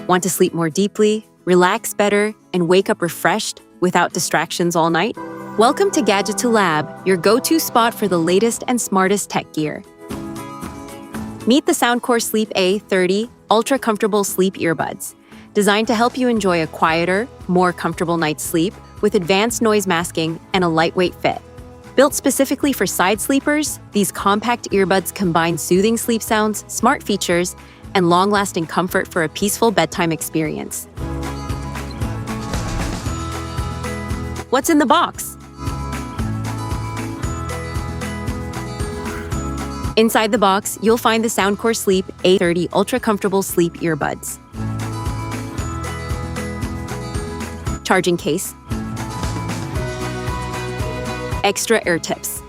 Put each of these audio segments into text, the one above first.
Want to sleep more deeply, relax better, and wake up refreshed without distractions all night? Welcome to Gadgeto Lab, your go-to spot for the latest and smartest tech gear. Meet the Soundcore Sleep A30 ultra-comfortable sleep earbuds, designed to help you enjoy a quieter, more comfortable night's sleep with advanced noise masking and a lightweight fit. Built specifically for side sleepers, these compact earbuds combine soothing sleep sounds, smart features, and long-lasting comfort for a peaceful bedtime experience. What's in the box? Inside the box, you'll find the Soundcore Sleep A30 ultra-comfortable sleep earbuds. Charging case. Extra ear tips.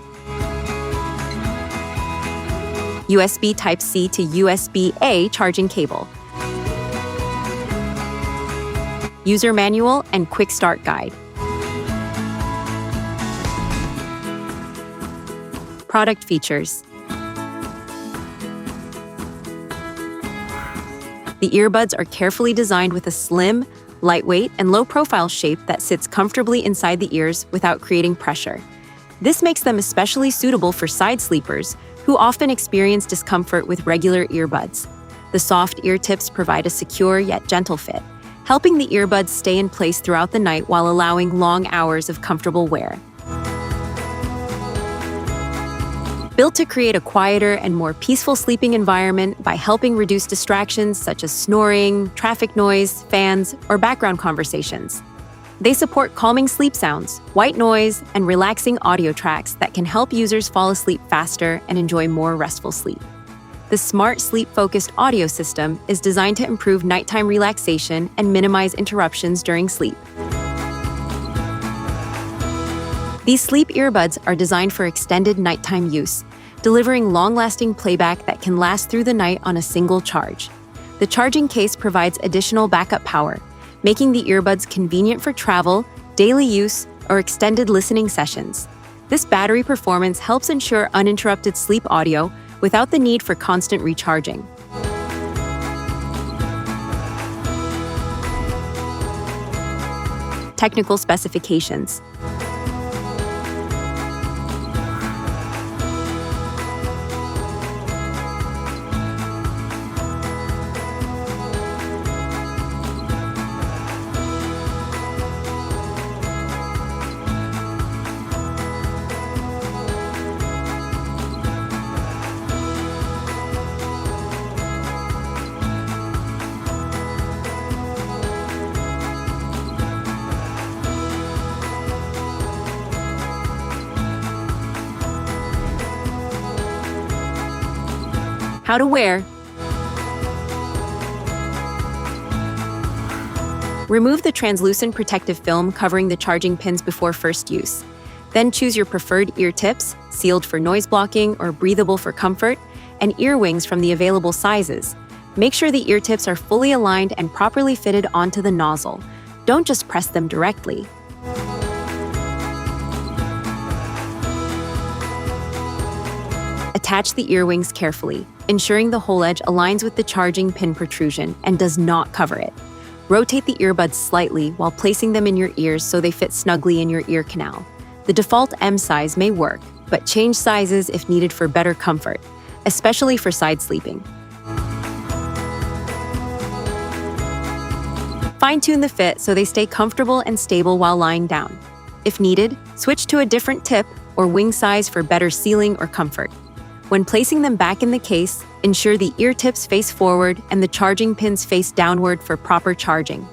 USB Type-C to USB-A charging cable. User manual and quick start guide. Product features. The earbuds are carefully designed with a slim, lightweight, and low-profile shape that sits comfortably inside the ears without creating pressure. This makes them especially suitable for side sleepers who often experience discomfort with regular earbuds. The soft ear tips provide a secure yet gentle fit, helping the earbuds stay in place throughout the night while allowing long hours of comfortable wear. Built to create a quieter and more peaceful sleeping environment by helping reduce distractions such as snoring, traffic noise, fans, or background conversations. They support calming sleep sounds, white noise, and relaxing audio tracks that can help users fall asleep faster and enjoy more restful sleep. The smart sleep-focused audio system is designed to improve nighttime relaxation and minimize interruptions during sleep. These sleep earbuds are designed for extended nighttime use, delivering long-lasting playback that can last through the night on a single charge. The charging case provides additional backup power, making the earbuds convenient for travel, daily use, or extended listening sessions. This battery performance helps ensure uninterrupted sleep audio without the need for constant recharging. Technical specifications. How to wear. Remove the translucent protective film covering the charging pins before first use. Then choose your preferred ear tips, sealed for noise blocking or breathable for comfort, and ear wings from the available sizes. Make sure the ear tips are fully aligned and properly fitted onto the nozzle. Don't just press them directly. Attach the ear wings carefully, ensuring the hole edge aligns with the charging pin protrusion and does not cover it. Rotate the earbuds slightly while placing them in your ears so they fit snugly in your ear canal. The default M size may work, but change sizes if needed for better comfort, especially for side sleeping. Fine-tune the fit so they stay comfortable and stable while lying down. If needed, switch to a different tip or wing size for better sealing or comfort. When placing them back in the case, ensure the ear tips face forward and the charging pins face downward for proper charging.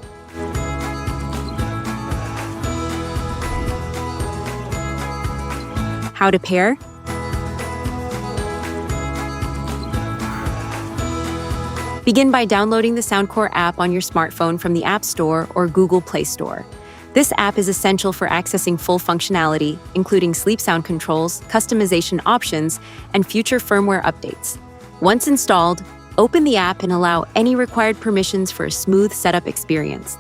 How to pair? Begin by downloading the Soundcore app on your smartphone from the App Store or Google Play Store. This app is essential for accessing full functionality, including sleep sound controls, customization options, and future firmware updates. Once installed, open the app and allow any required permissions for a smooth setup experience.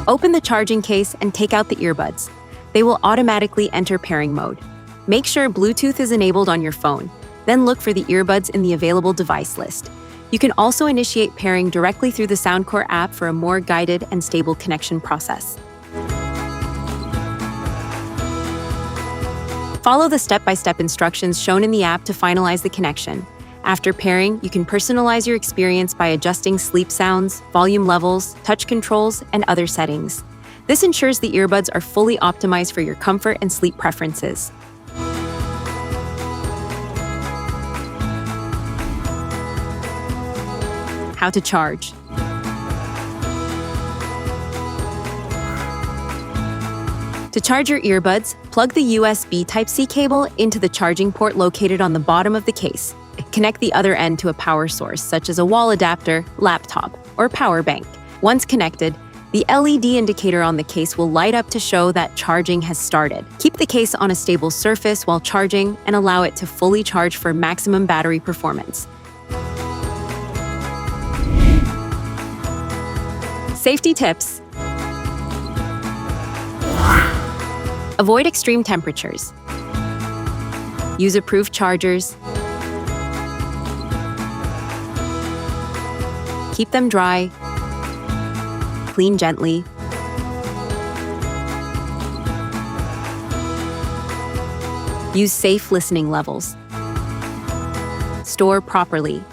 Open the charging case and take out the earbuds. They will automatically enter pairing mode. Make sure Bluetooth is enabled on your phone. Then look for the earbuds in the available device list. You can also initiate pairing directly through the Soundcore app for a more guided and stable connection process. Follow the step-by-step instructions shown in the app to finalize the connection. After pairing, you can personalize your experience by adjusting sleep sounds, volume levels, touch controls, and other settings. This ensures the earbuds are fully optimized for your comfort and sleep preferences. How to charge. To charge your earbuds, plug the USB Type-C cable into the charging port located on the bottom of the case. Connect the other end to a power source, such as a wall adapter, laptop, or power bank. Once connected, the LED indicator on the case will light up to show that charging has started. Keep the case on a stable surface while charging and allow it to fully charge for maximum battery performance. Safety tips. Avoid extreme temperatures. Use approved chargers. Keep them dry. Clean gently. Use safe listening levels. Store properly.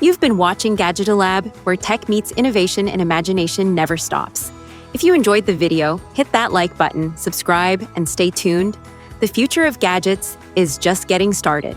You've been watching Gadgeto Lab, where tech meets innovation and imagination never stops. If you enjoyed the video, hit that like button, subscribe, and stay tuned. The future of gadgets is just getting started.